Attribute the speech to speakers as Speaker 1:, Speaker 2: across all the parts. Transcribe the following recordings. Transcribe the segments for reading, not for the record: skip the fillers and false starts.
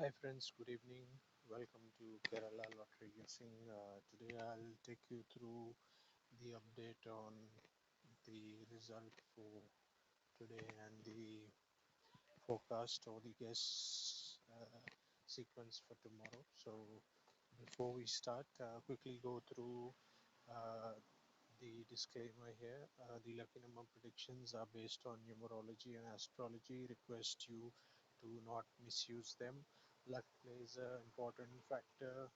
Speaker 1: Hi friends, good evening. Welcome to Kerala Lottery Guessing. Today I'll take you through the update on the result for today and the forecast or the guess sequence for tomorrow. So before we start, quickly go through uh, the disclaimer here. The lucky number predictions are based on numerology and astrology. Request you to not misuse them. Luck plays an important factor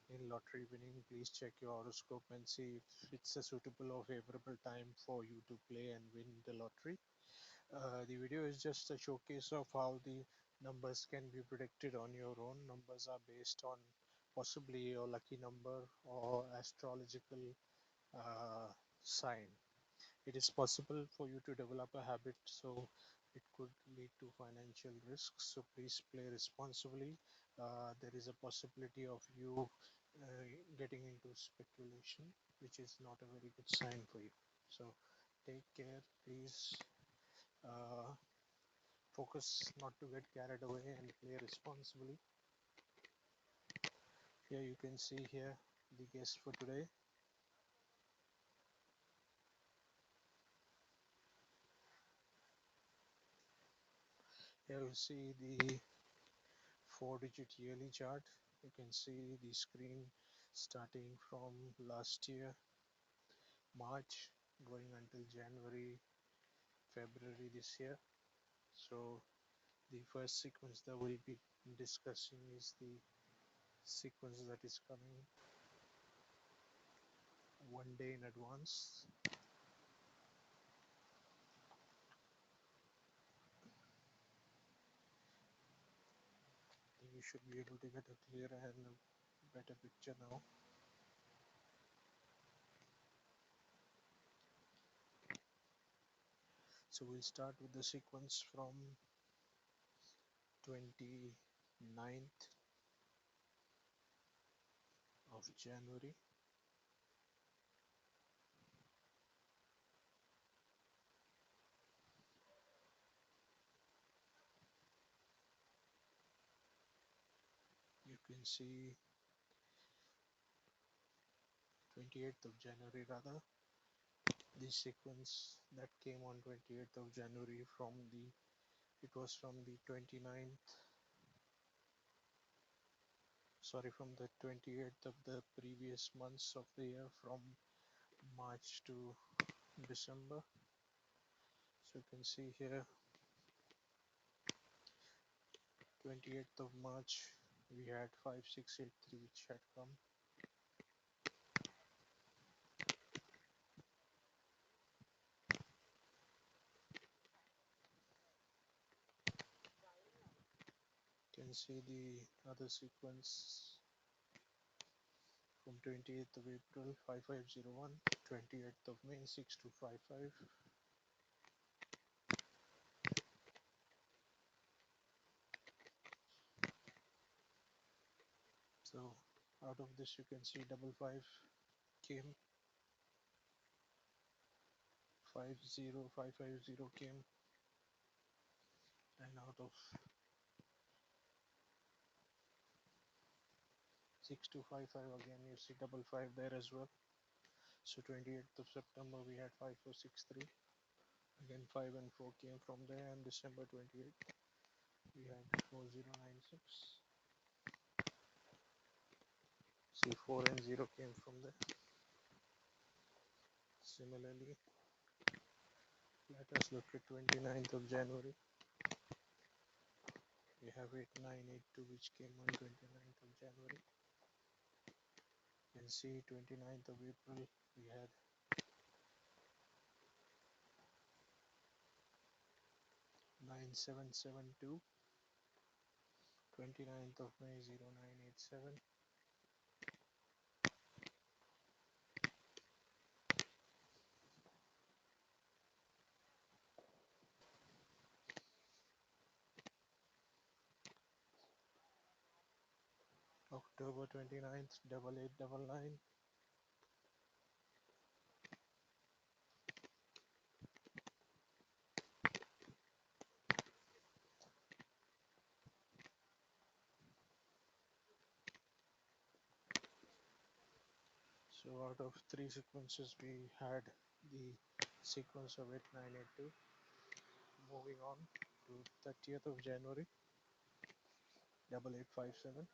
Speaker 1: in lottery winning. Please check your horoscope and see if it's a suitable or favorable time for you to play and win the lottery. The video is just a showcase of how the numbers can be predicted on your own. Numbers are based on possibly your lucky number or astrological sign. It is possible for you to develop a habit, so it could lead to financial risks. So please play responsibly. There is a possibility of you getting into speculation, which is not a very good sign for you. So take care, please. Uh, Focus not to get carried away and play responsibly. Here you can see here the guess for today. Here you see the 4-digit yearly chart. You can see the screen starting from last year, March, going until January, February this year. So the first sequence that we'll be discussing is the sequence that is coming one day in advance. I think you should be able to get a clearer and a better picture now. So we'll start with the sequence from 29th of January. You can see 28th of January rather, the sequence that came on 28th of January from the it was from the 29th, sorry, from the 28th of the previous months of the year, from March to December. So you can see here 28th of March we had 5683 which had come. You can see the other sequence from 28th of April 5501, 28th of May 6255. So out of this you can see double five came, 50550 came, and out of 6255 again you see double five there as well. So 28th of September we had 5463, again 5 and 4 came from there, and December 28th we had 4096. See 4 and 0 came from there. Similarly, let us look at 29th of January. We have 8982 which came on 29th of January. You can see 29th of April we had 9772, 29th of May 0987, October 29th 8899, So out of three sequences, we had the sequence of 8982. Moving on to 30th of January, 8857.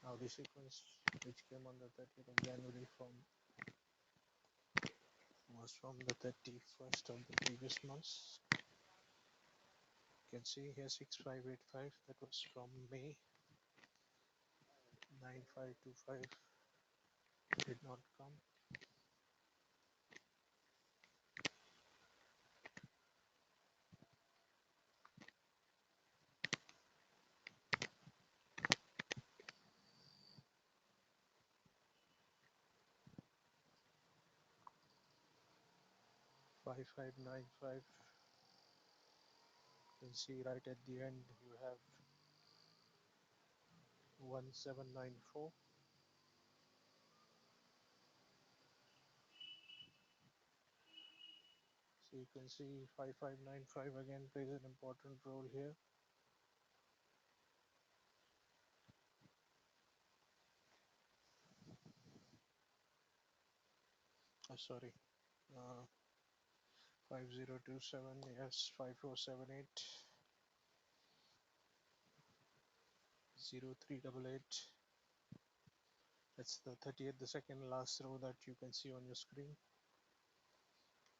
Speaker 1: Now the sequence which came on the 30th of January was from the 31st of the previous month. You can see here 6585, that was from May. 9525 did not come. 5595, you can see right at the end you have 1794. So you can see 5595 again plays an important role here. Sorry, 5027, yes, 5478, 0388. That's the 30th, the second last row that you can see on your screen.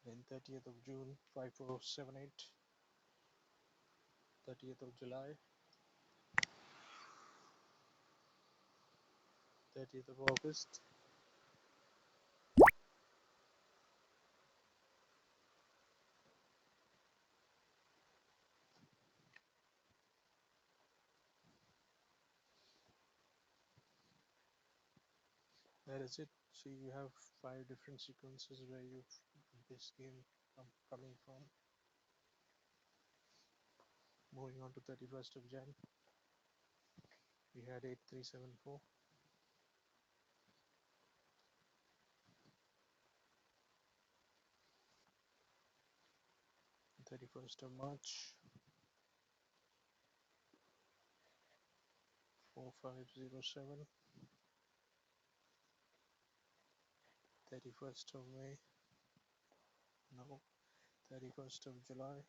Speaker 1: Then 30th of June, 5478. 30th of July, 30th of August, that is it. So you have 5 different sequences where this game coming from. Moving on to 31st of Jan, we had 8374. 31st of March, 4507. 31st of May, no. 31st of July,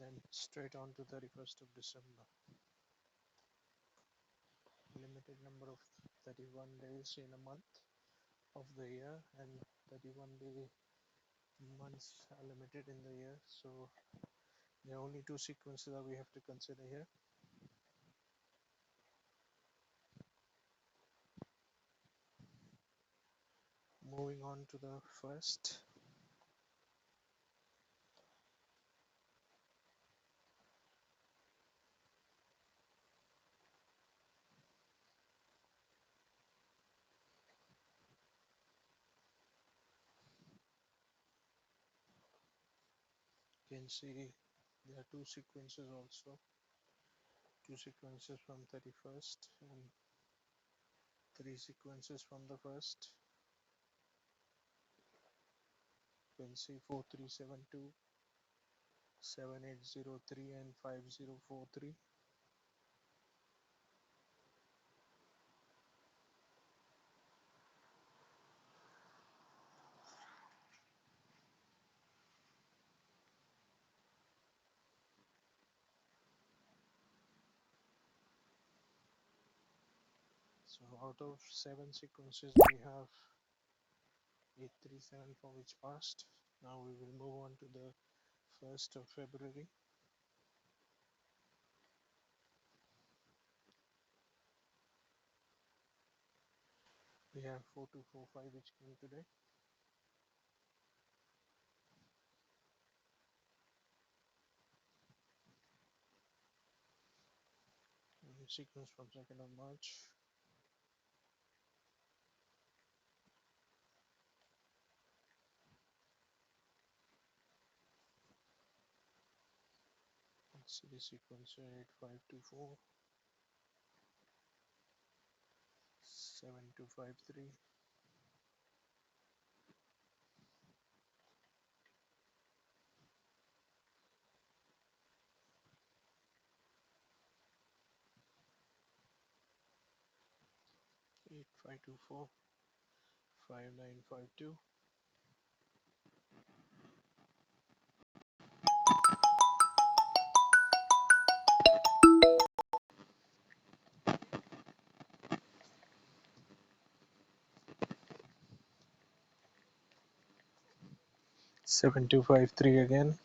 Speaker 1: then straight on to 31st of December. Limited number of 31 days in a month of the year, and 31-day months are limited in the year, so there are only 2 sequences that we have to consider here. Moving on to the first. You can see there are 2 sequences also. 2 sequences from 31st and 3 sequences from the first. You can see 4372, 7803 and 5043. So out of 7 sequences we have 837 for which passed. Now we will move on to the 1st of February. We have 4245 which came today. Sequence from 2nd of March. Let's see the sequence here: 8524, 7253, 8524 5952. Seven two five three again.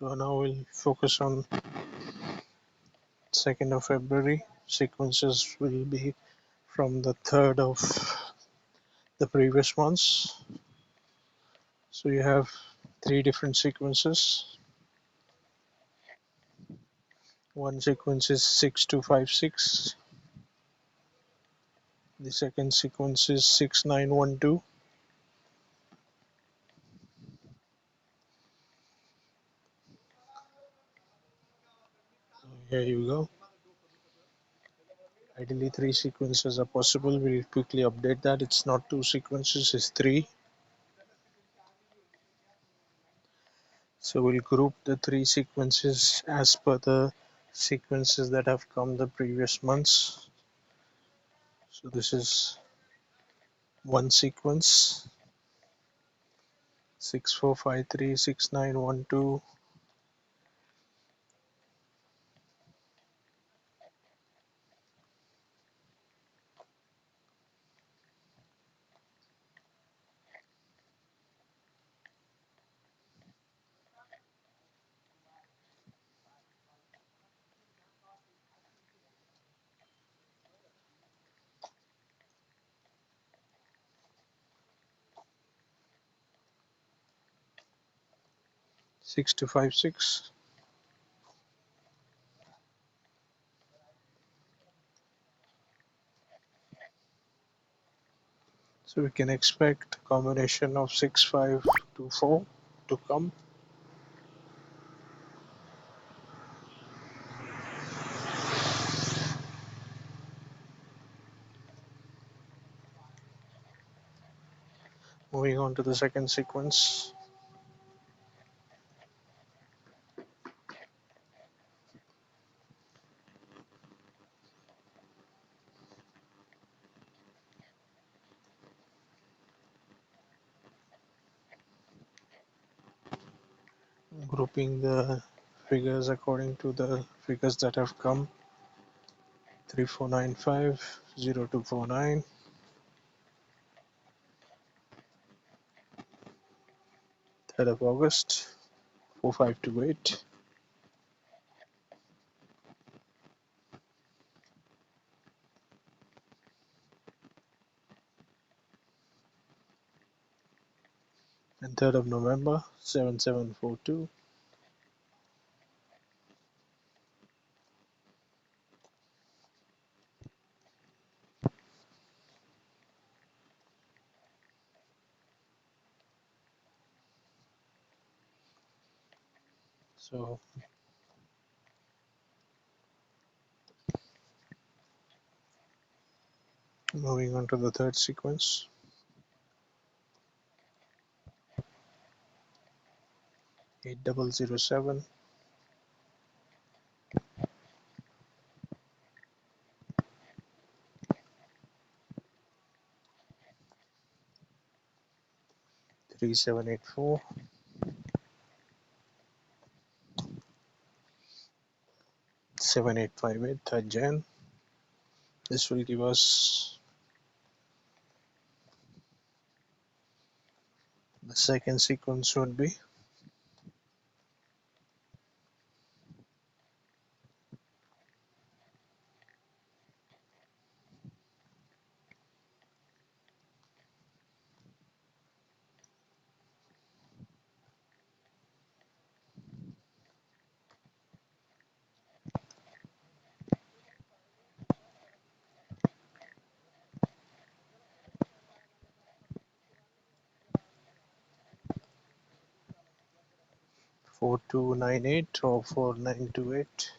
Speaker 1: So now we'll focus on 2nd of February. Sequences will be from the 3rd of the previous months. So you have 3 different sequences. One sequence is 6256. The second sequence is 6912. Here you go. Ideally 3 sequences are possible. We'll quickly update that. It's not 2 sequences, it's 3. So we'll group the 3 sequences as per the sequences that have come the previous months. So this is one sequence, 6453 6912. Six two five six. So we can expect a combination of 6524 to come. Moving on to the second sequence. Grouping the figures according to the figures that have come. 3495 0249. 3rd of August 4528. And 3rd of November 7742. So moving on to the third sequence. 8007. 3784. 7858. 3rd Jan. This will give us the second sequence would be 4298 or 4928.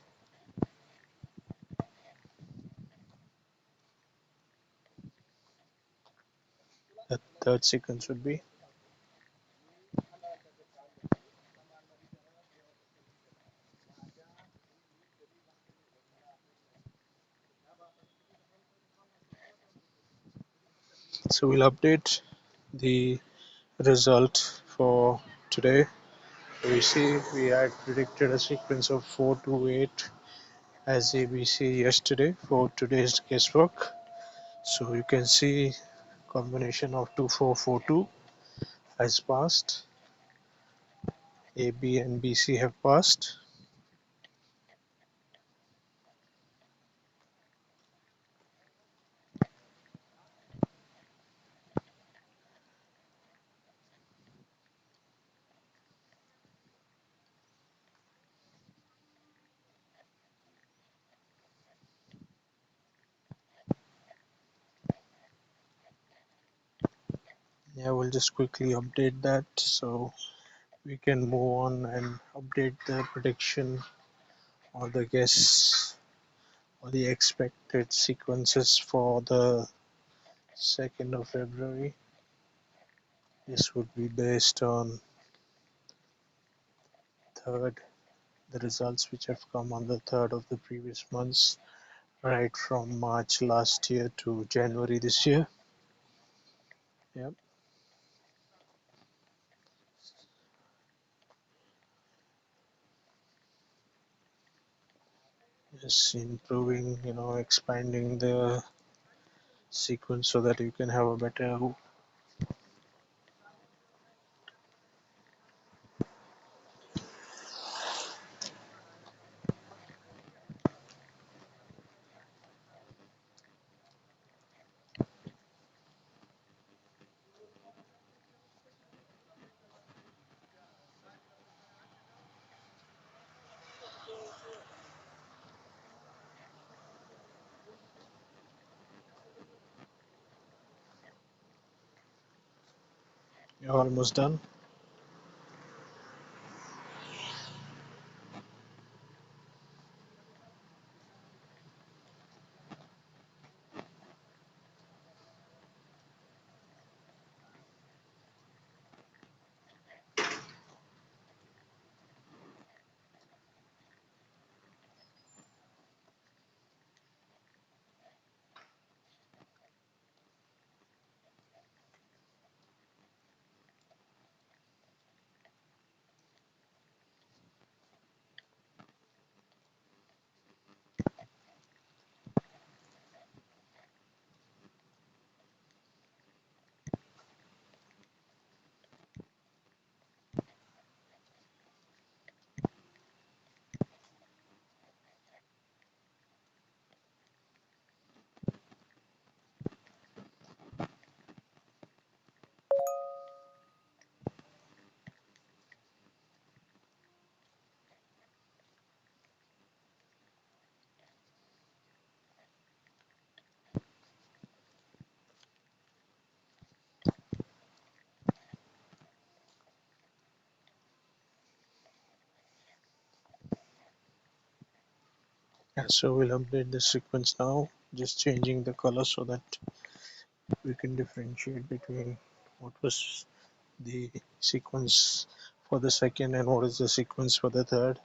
Speaker 1: third sequence would be. So we'll update the result for today. We see we had predicted a sequence of 428 as ABC yesterday for today's guesswork. So you can see combination of 2442 has passed. AB and BC have passed. Yeah, we'll just quickly update that so we can move on and update the prediction or the guess or the expected sequences for the 2nd of February. This would be based on third, the results which have come on the third of the previous months, right from March last year to January this year. Yep. Just improving, expanding the sequence so that you can have a better. You're almost done. Yeah, so we'll update the sequence now, just changing the color so that we can differentiate between what was the sequence for the second and what is the sequence for the third.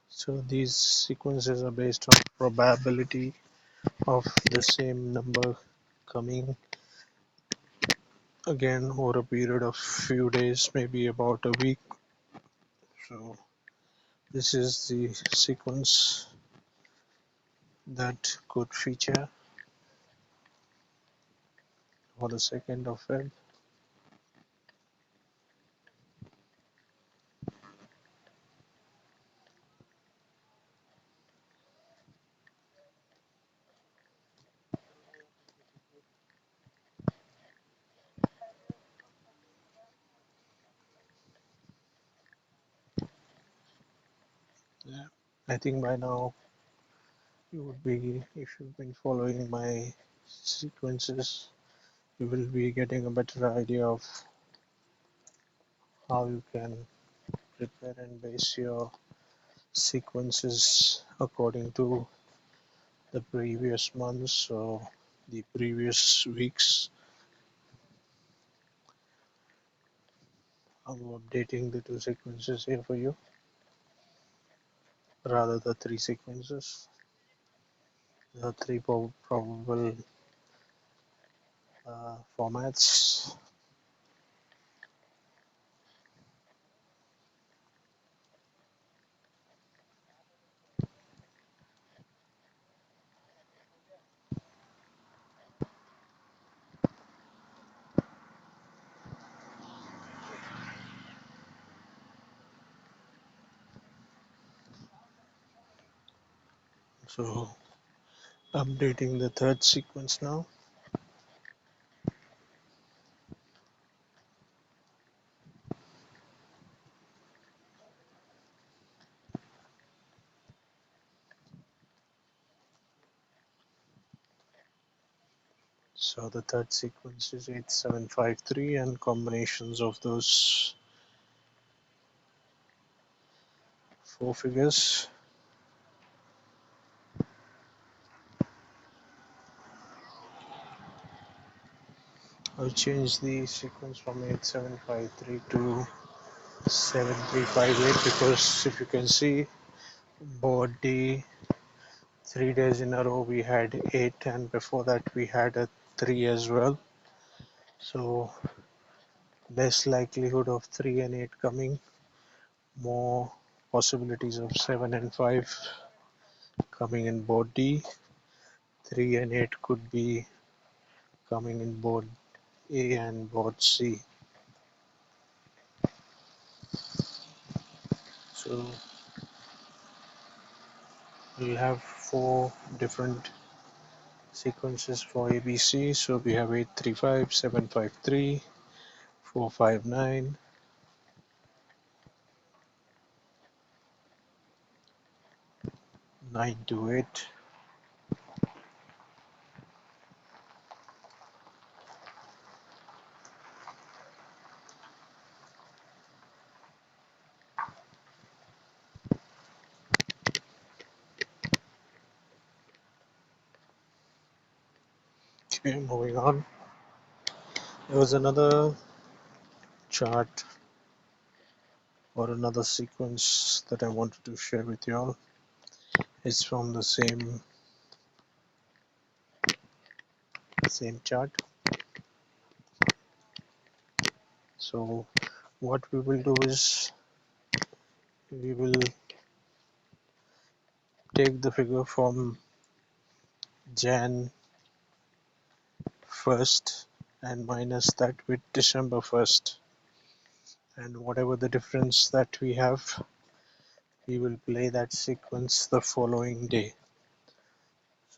Speaker 1: So these sequences are based on probability of the same number coming again over a period of few days, maybe about a week. So this is the sequence that could feature for the 2nd of Feb. Yeah, I think by now you would be, if you've been following my sequences, you will be getting a better idea of how you can prepare and base your sequences according to the previous months or the previous weeks. I'm updating the two sequences here for you, rather the three sequences, the three probable formats. So updating the third sequence now. So the third sequence is 8753 and combinations of those four figures. I'll change the sequence from 8753 to 7358 because if you can see, board D 3 days in a row we had 8 and before that we had a 3 as well. So less likelihood of 3 and 8 coming, more possibilities of 7 and 5 coming in board D. 3 and 8 could be coming in board A and board C. So we'll have four different sequences for ABC. So we have 835, 753, 459, 928. Okay, moving on. There was another chart or another sequence that I wanted to share with you all. It's from the same chart. So what we will do is we will take the figure from Jan 1st and minus that with December 1st, and whatever the difference that we have, we will play that sequence the following day.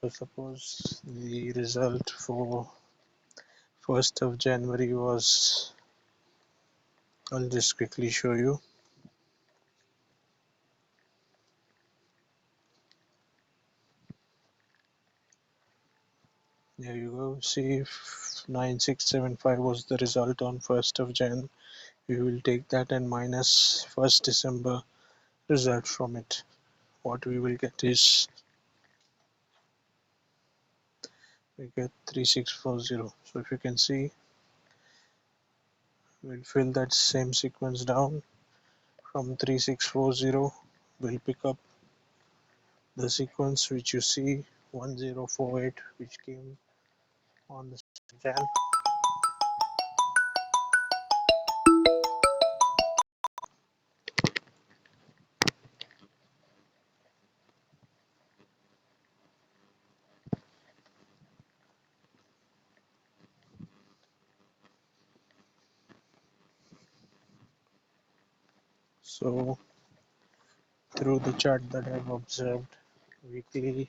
Speaker 1: So suppose the result for 1st of January was, I'll just quickly show you. There you go. See, if 9675 was the result on 1st of Jan, we will take that and minus 1st December result from it. What we will get is, we get 3640. So if you can see, we'll fill that same sequence down from 3640. We'll pick up the sequence which you see 1048, which came on the Jan. So through the chart that I've observed weekly,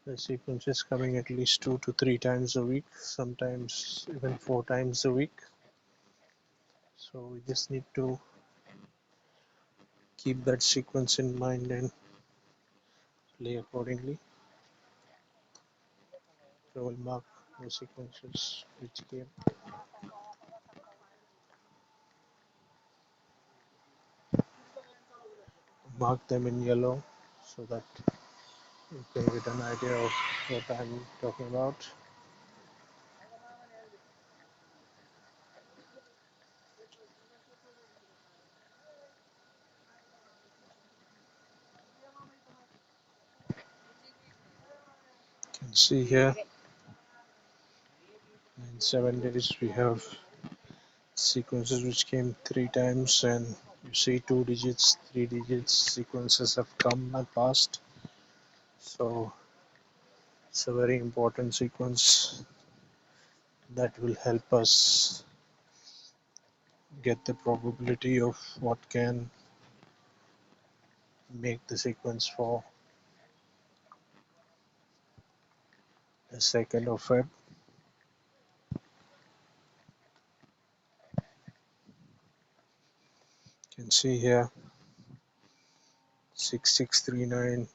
Speaker 1: the sequence is coming at least 2 to 3 times a week, sometimes even 4 times a week. So we just need to keep that sequence in mind and play accordingly. So we'll mark the sequences which came. Mark them in yellow so that you can get an idea of what I'm talking about. You can see here in 7 days we have sequences which came 3 times, and you see 2 digits, 3 digits sequences have come and passed. So it's a very important sequence that will help us get the probability of what can make the sequence for the 2nd of Feb. You can see here 6639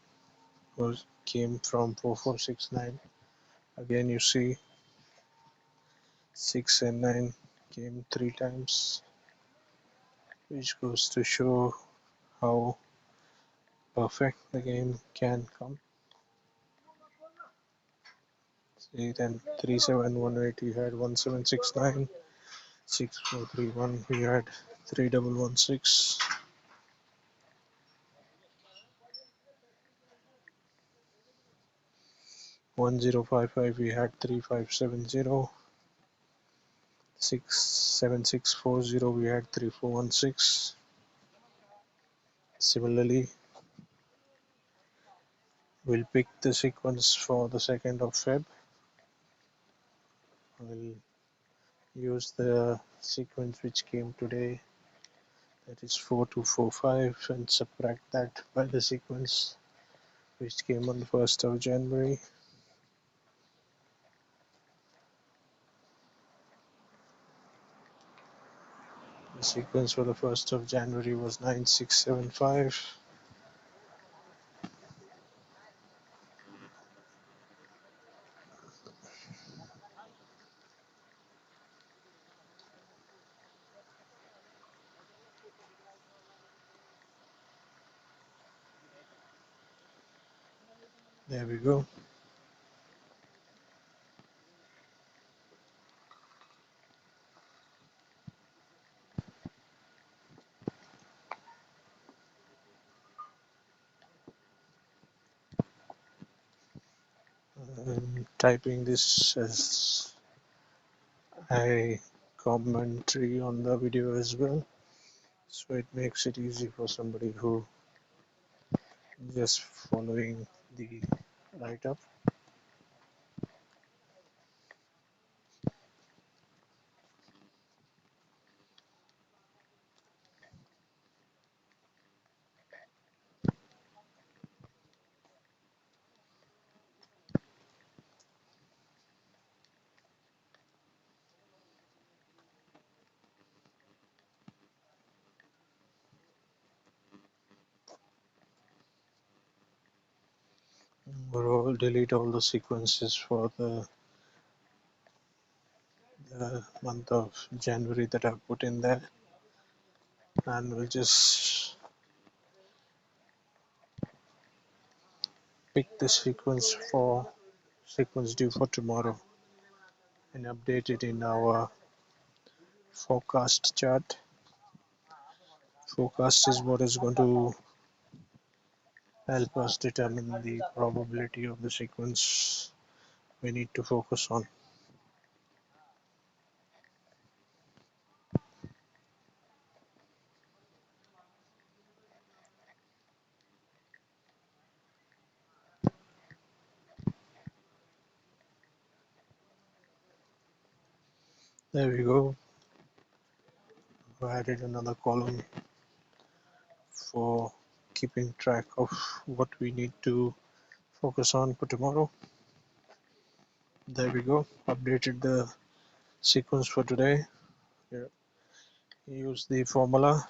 Speaker 1: came from 4469. Again you see 6 and 9 came 3 times, which goes to show how perfect the game can come. See, then 3718 we had 1769, 6431 we had 3116, 1055 we had 3570, 7640 we had 3416. Similarly, we'll pick the sequence for the 2nd of Feb. We'll use the sequence which came today, that is 4245, and subtract that by the sequence which came on the 1st of January. The sequence for the 1st of January was 9675. There we go. I'm typing this as a commentary on the video as well, so it makes it easy for somebody who just following the write-up. We'll delete all the sequences for the month of January that I've put in there, and we'll just pick the sequence due for tomorrow and update it in our forecast chart. Forecast is what is going to help us determine the probability of the sequence we need to focus on. There we go. I added another column for keeping track of what we need to focus on for tomorrow. There we go. Updated the sequence for today. Here, use the formula.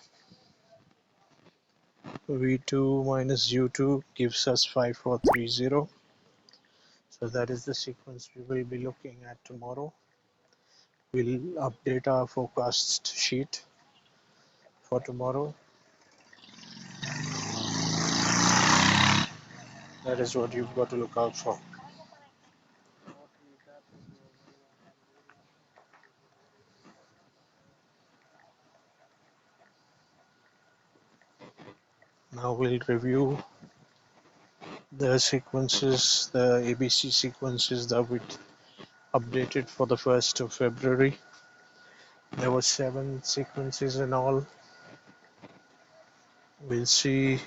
Speaker 1: V2 minus U2 gives us 5430. So So that is the sequence we will be looking at tomorrow. We'll update our forecast sheet for tomorrow. That is what you've got to look out for. Now we'll review the sequences, the ABC sequences that we updated for the 1st of February. There were 7 sequences in all. We'll see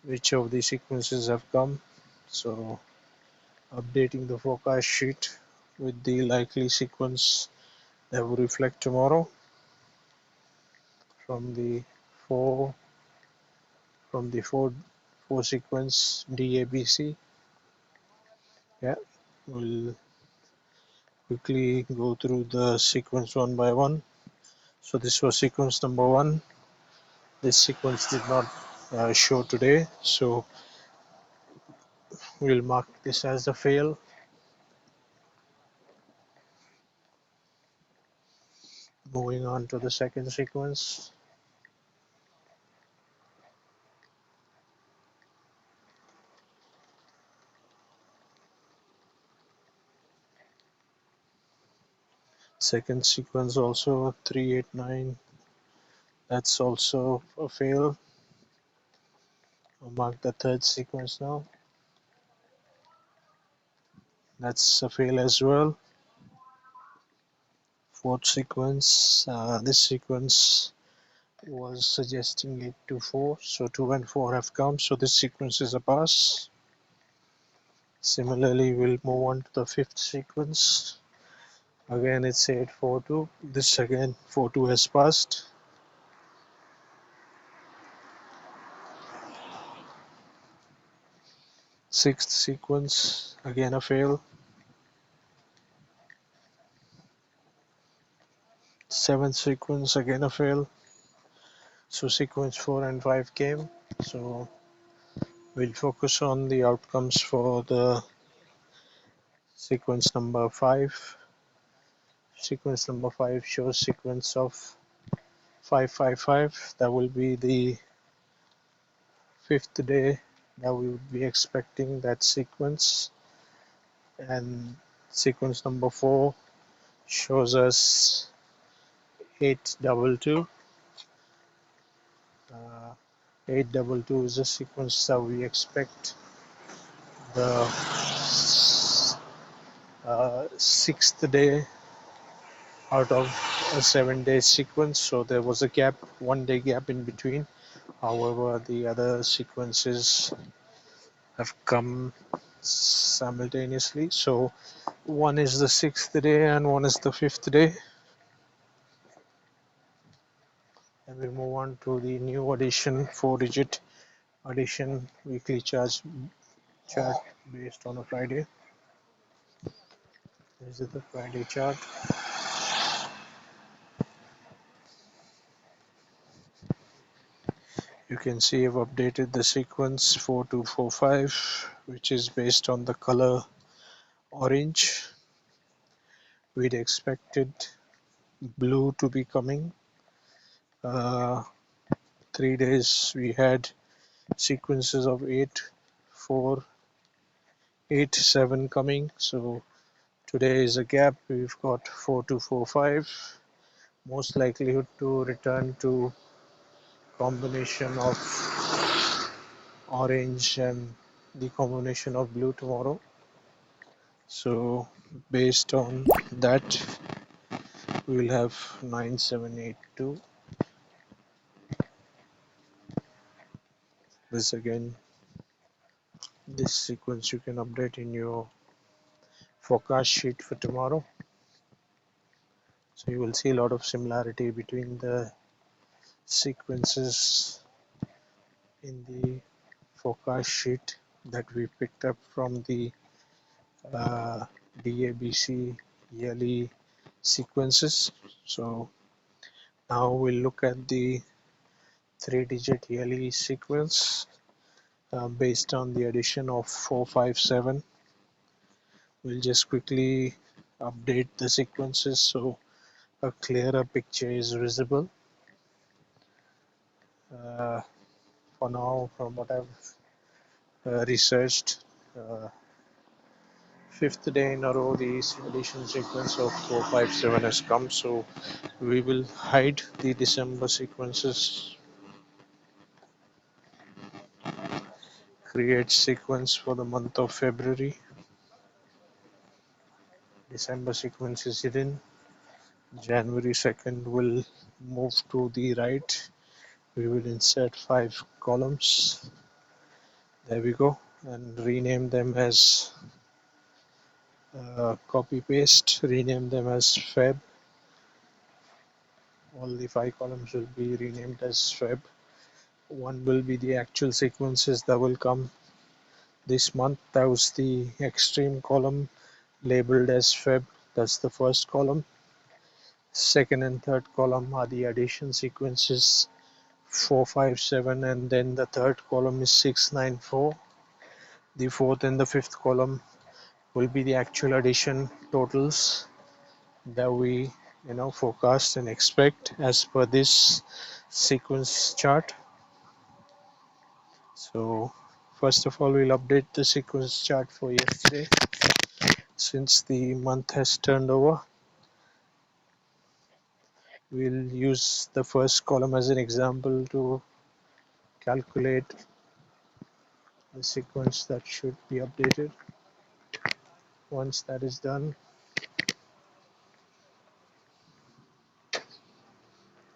Speaker 1: which of the sequences have come. So updating the forecast sheet with the likely sequence that will reflect tomorrow from the four from the four sequence DABC. Yeah, we'll quickly go through the sequence one by one. So this was sequence number 1. This sequence did not show today, so we'll mark this as a fail. Moving on to the second sequence. Second sequence also 389. That's also a fail. I'll mark the third sequence now. That's a fail as well. Fourth sequence. This sequence was suggesting 8 to 4, so 2 and 4 have come, so this sequence is a pass. Similarly, we'll move on to the fifth sequence. Again, it's 8 4 2. This again 4 2 has passed. Sixth sequence, again a fail. Seventh sequence, again a fail. So sequence 4 and 5 came. So we'll focus on the outcomes for the sequence number 5. Sequence number 5 shows sequence of 555. That will be the 5th day that we would be expecting that sequence. And sequence number 4 shows us 822. 822 is a sequence that we expect the 6th day out of a 7-day sequence, so there was a gap, 1 day gap in between. However, the other sequences have come simultaneously, so one is the 6th day and one is the 5th day. And we move on to the new addition, 4-digit addition weekly chart based on a Friday. This is the Friday chart. You can see I've updated the sequence 4245, which is based on the color orange. We'd expected blue to be coming. 3 days we had sequences of 8, 4, 8, 7 coming. So today is a gap. We've got 4245. Most likelihood to return to combination of orange and the combination of blue tomorrow. So based on that, we will have 9782. This again, this sequence you can update in your forecast sheet for tomorrow. So you will see a lot of similarity between the sequences in the forecast sheet that we picked up from the DABC yearly sequences. So now we'll look at the 3-digit yearly sequence. based on the addition of 457. We'll just quickly update the sequences so a clearer picture is visible. Uh, for now, from what I've researched, fifth day in a row the addition sequence of 457 has come, so we will hide the December sequences, create sequence for the month of February. December sequence is hidden. January 2nd will move to the right. We will insert 5 columns. There we go, and rename them as copy paste, rename them as Feb. All the 5 columns will be renamed as Feb. One will be the actual sequences that will come this month. That was the extreme column labeled as Feb. That's the first column. Second and third column are the addition sequences 457, and then the third column is 694. The fourth and the fifth column will be the actual addition totals that we forecast and expect as per this sequence chart. So first of all, we'll update the sequence chart for yesterday since the month has turned over. We'll use the first column as an example to calculate the sequence that should be updated. Once that is done,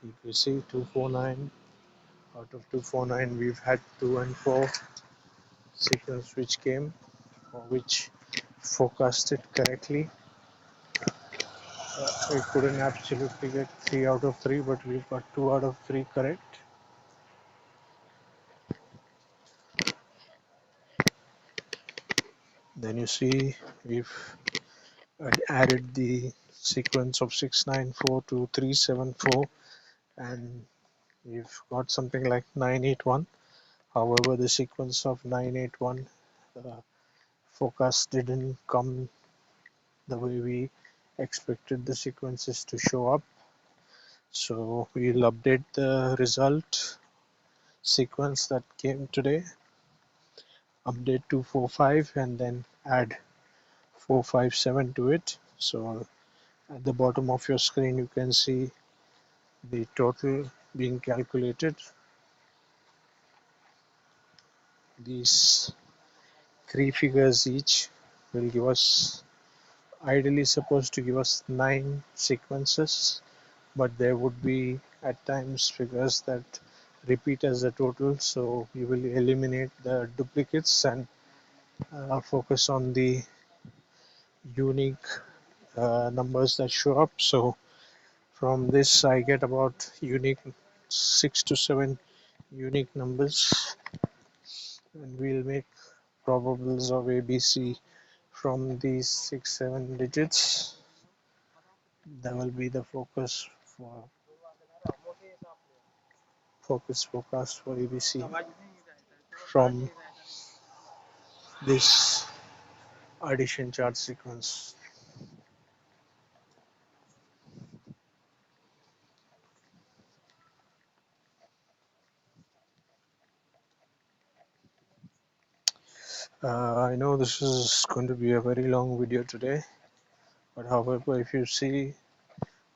Speaker 1: you can see 249. Out of 249, we've had 2 and 4 sequence which came or which forecasted correctly. We couldn't absolutely get 3 out of 3, but we've got 2 out of 3 correct. Then you see we've added the sequence of 694 to 374, and we've got something like 981. However, the sequence of 981 forecast didn't come the way we expected the sequences to show up. So we'll update the result sequence that came today, update 245, and then add 457 to it. So at the bottom of your screen you can see the total being calculated. These 3 figures each will give us, ideally supposed to give us 9 sequences, but there would be at times figures that repeat as a total, so we will eliminate the duplicates and focus on the unique numbers that show up. So from this I get about unique 6 to 7 unique numbers, and we'll make probables of ABC from these 6-7 digits. That will be the focus forecast for ABC from this addition chart sequence. I know this is going to be a very long video today, but however, if you see,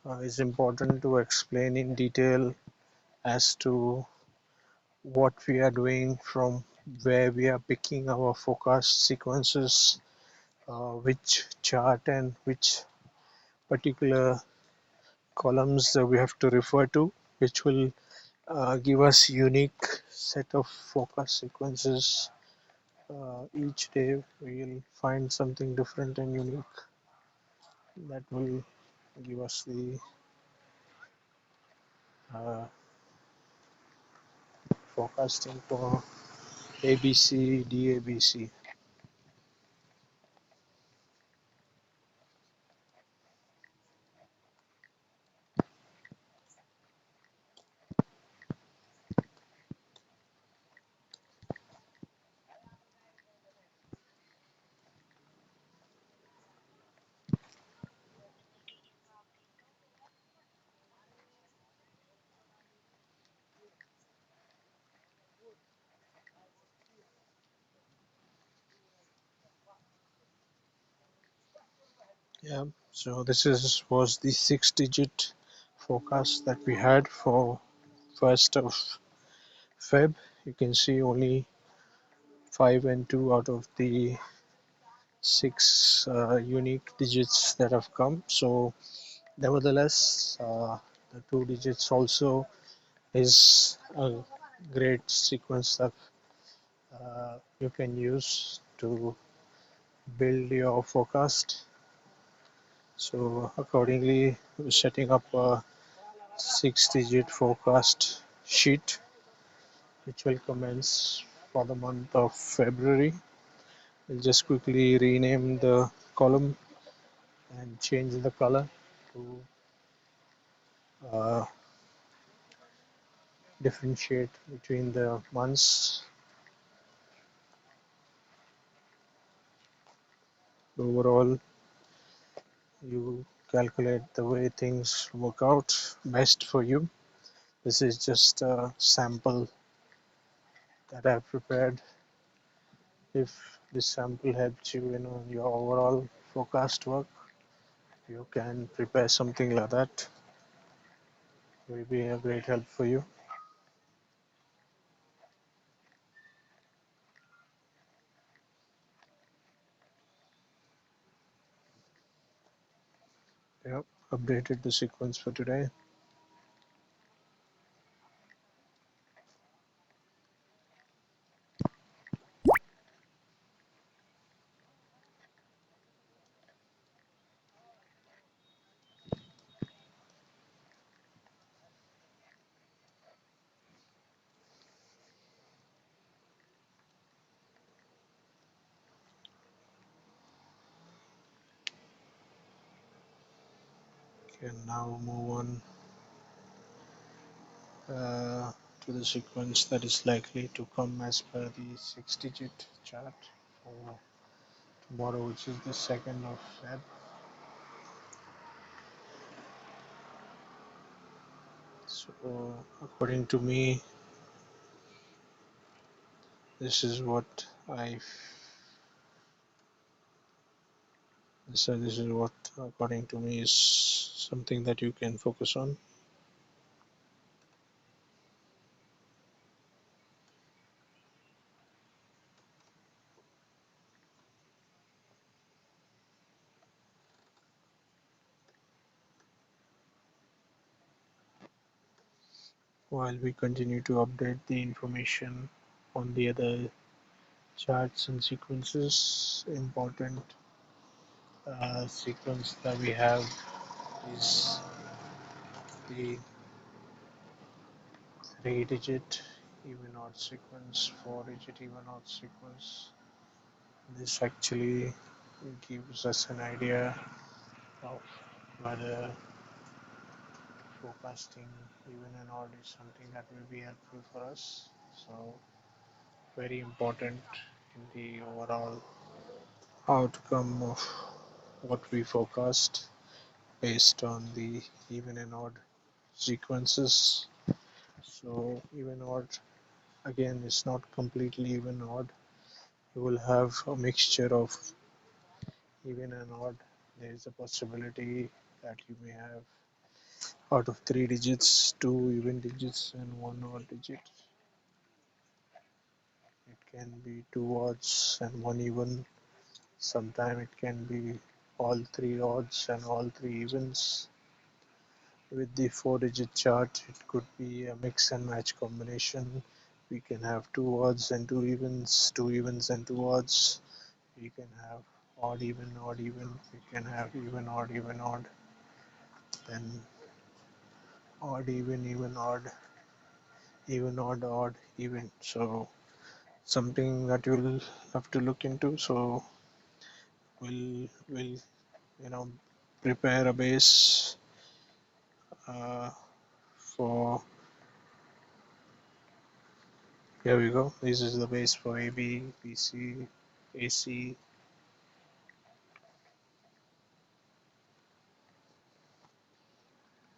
Speaker 1: it's important to explain in detail as to what we are doing, from where we are picking our forecast sequences, which chart and which particular columns that we have to refer to, which will give us unique set of forecast sequences. Each day we'll find something different and unique that will give us the uh, forecasting for ABC, DABC. Yeah, so this is was the 6-digit forecast that we had for 1st of Feb. You can see only 5 and 2 out of the 6 unique digits that have come. So nevertheless, the 2 digits also is a great sequence that you can use to build your forecast. So accordingly, we're setting up a 6-digit forecast sheet which will commence for the month of February. We'll just quickly rename the column and change the color to uh, differentiate between the months. Overall, you calculate the way things work out best for you. This is just a sample that I've prepared. If this sample helps you in your overall forecast work, you can prepare something like that. It will be a great help for you. Yep, updated the sequence for today. Can now move on to the sequence that is likely to come as per the 6-digit chart for tomorrow, which is the 2nd of Feb. So according to me, this is what I this is what according to me is something that you can focus on. While we continue to update the information on the other charts and sequences, important sequence that we have is the 3-digit even odd sequence, 4-digit even odd sequence. This actually gives us an idea of whether forecasting even and odd is something that will be helpful for us. So very important in the overall outcome of what we forecast based on the even and odd sequences. So even odd again is not completely even odd. You will have a mixture of even and odd. There is a possibility that you may have out of 3 digits, 2 even digits and 1 odd digit. It can be 2 odds and 1 even. Sometimes it can be all 3 odds and all 3 evens. With the 4-digit chart, it could be a mix and match combination. We can have 2 odds and 2 evens, 2 evens and 2 odds. We can have odd even, odd even. We can have even odd, even odd. Then odd even, even odd, even odd, odd even. So something that you'll have to look into. So we'll prepare a base uh, for here we go. This is the base for AB, BC, AC.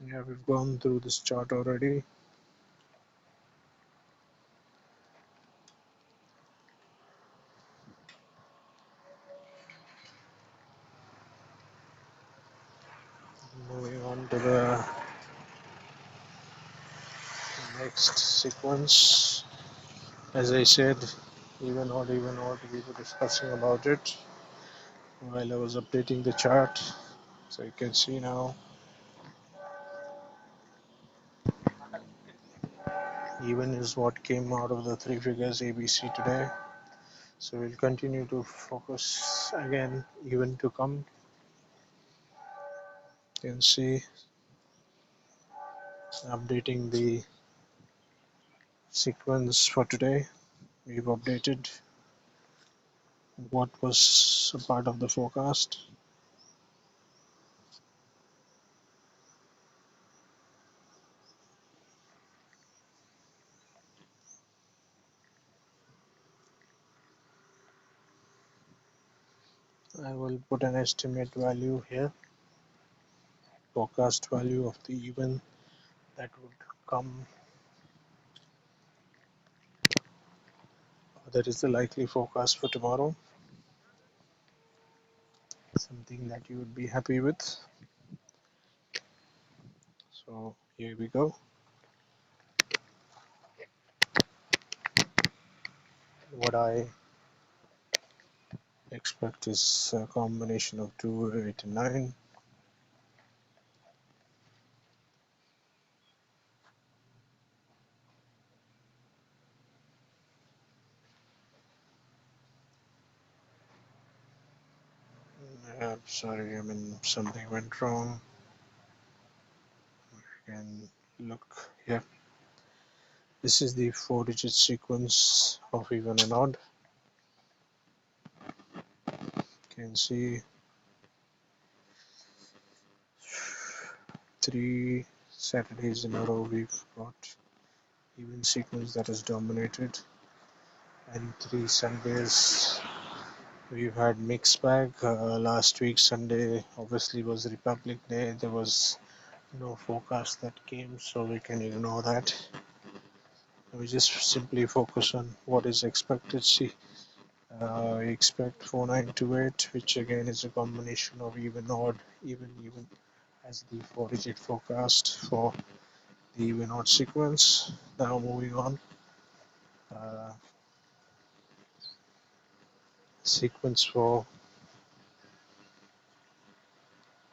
Speaker 1: Yeah, we've gone through this chart already. to the next sequence. As I said, even odd, we were discussing about it while I was updating the chart. So you can see now, even is what came out of the three figures ABC today. So we'll continue to focus again, even to come. You can see updating the sequence for today. We've updated what was a part of the forecast. I will put an estimate value here, forecast value of the even that would come, that is the likely forecast for tomorrow, something that you would be happy with. So here we go. What I expect is a combination of 2, 8 and 9. Sorry, I mean something went wrong. You can look here. This is the 4-digit sequence of even and odd. You can see 3 Saturdays in a row we've got even sequence that is dominated, and 3 Sundays we've had mixed bag. Last week Sunday obviously was Republic Day. There was no forecast that came, so we can ignore that. We just simply focus on what is expected. See, we expect 4928, which again is a combination of even odd, even as the 4-digit forecast for the even odd sequence. Now moving on, sequence for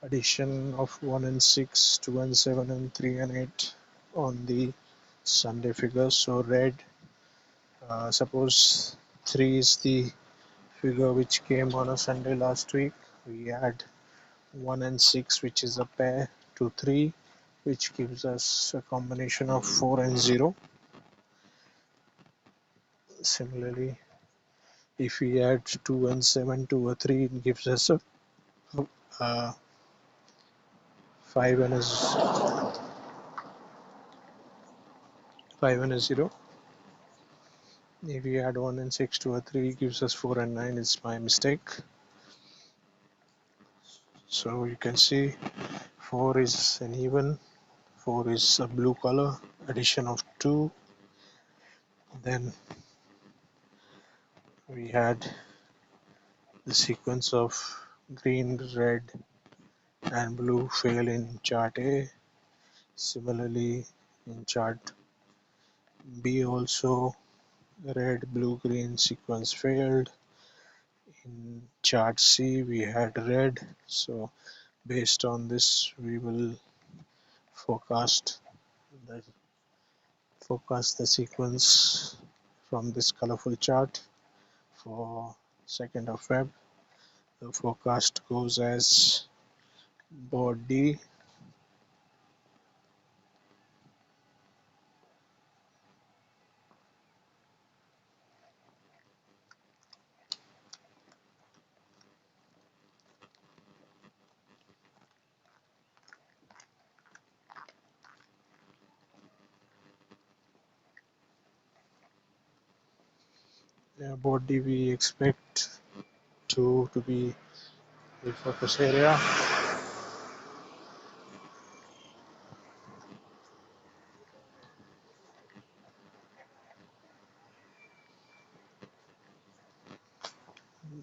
Speaker 1: addition of 1 and 6, 2 and 7 and 3 and 8 on the Sunday figures. So red, suppose 3 is the figure which came on a Sunday last week. We add 1 and 6, which is a pair, to 3, which gives us a combination of 4 and 0. Similarly, if we add 2 and 7 to a 3, it gives us a 5 and a 0. If we add 1 and 6 to a 3, it gives us 4 and 9. It's my mistake. So you can see 4 is an even, 4 is a blue color, addition of 2. Then we had the sequence of green, red and blue fail in chart A. Similarly, in chart B also red, blue, green sequence failed. In chart C we had red. So based on this we will forecast the sequence from this colorful chart for 2nd of Feb. The forecast goes as body body we expect to be the focus area.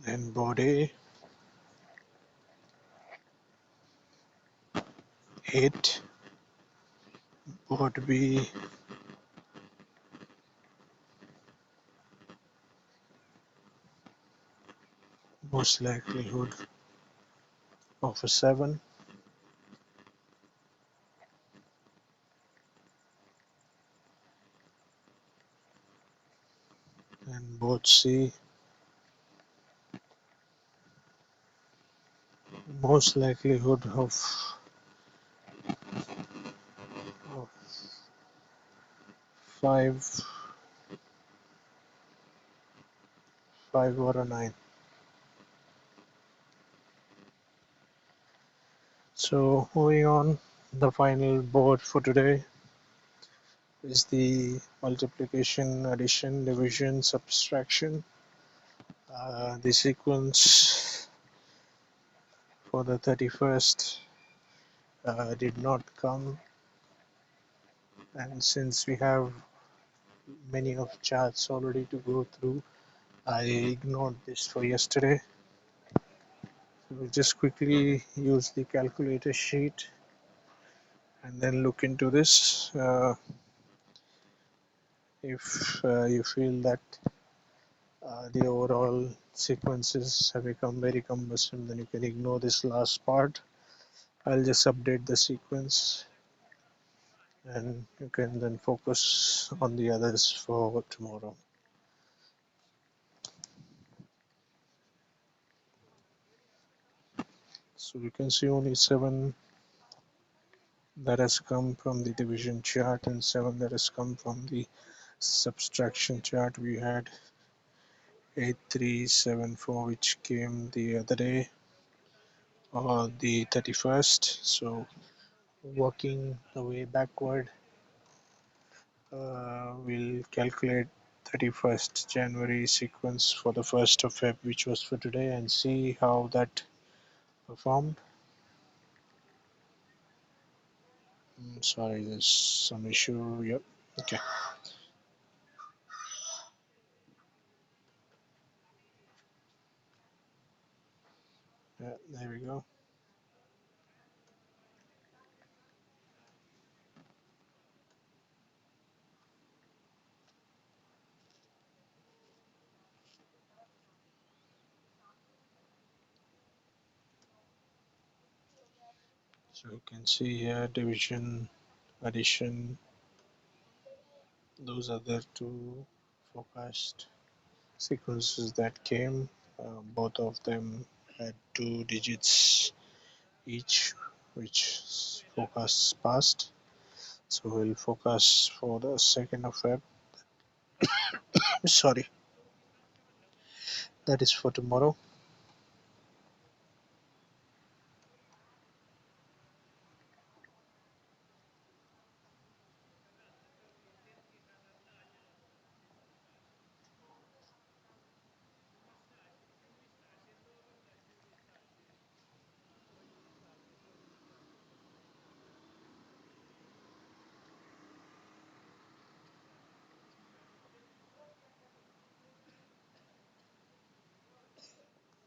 Speaker 1: Then body 8 would be most likelihood of a 7, and both C most likelihood of 5, 5 or a 9. So moving on, the final board for today is the multiplication, addition, division, subtraction. The sequence for the 31st did not come, and since we have many of charts already to go through, I ignored this for yesterday. So we'll just quickly use the calculator sheet and then look into this. If you feel that the overall sequences have become very cumbersome, then you can ignore this last part. I'll just update the sequence and you can then focus on the others for tomorrow. So you can see only 7 that has come from the division chart and 7 that has come from the subtraction chart. We had 8374 which came the other day or the 31st. So working the way backward, we'll calculate 31st January sequence for the 1st of Feb, which was for today, and see how that performed. Sorry, there's some issue. Yep. Okay. Yeah, there we go. So you can see here division, addition. Those are the two forecast sequences that came. Both of them had 2 digits each, which forecasts passed. So we'll focus for the 2nd of Feb. Sorry, that is for tomorrow.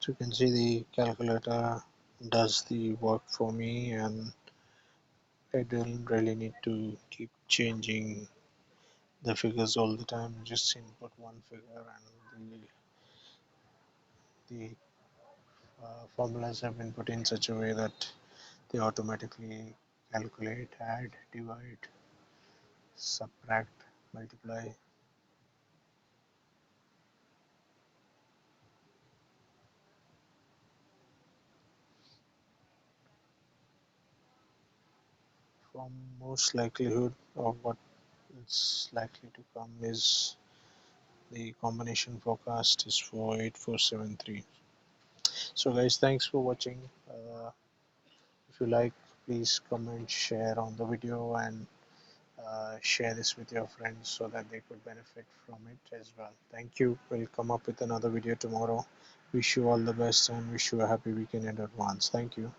Speaker 1: So you can see the calculator does the work for me, and I don't really need to keep changing the figures all the time. Just input one figure and the formulas have been put in such a way that they automatically calculate, add, divide, subtract, multiply. For most likelihood of what is likely to come is the combination forecast is for 8473. So guys, thanks for watching. If you like, please comment, share on the video, and share this with your friends so that they could benefit from it as well. Thank you. We'll come up with another video tomorrow. Wish you all the best and wish you a happy weekend in advance. Thank you.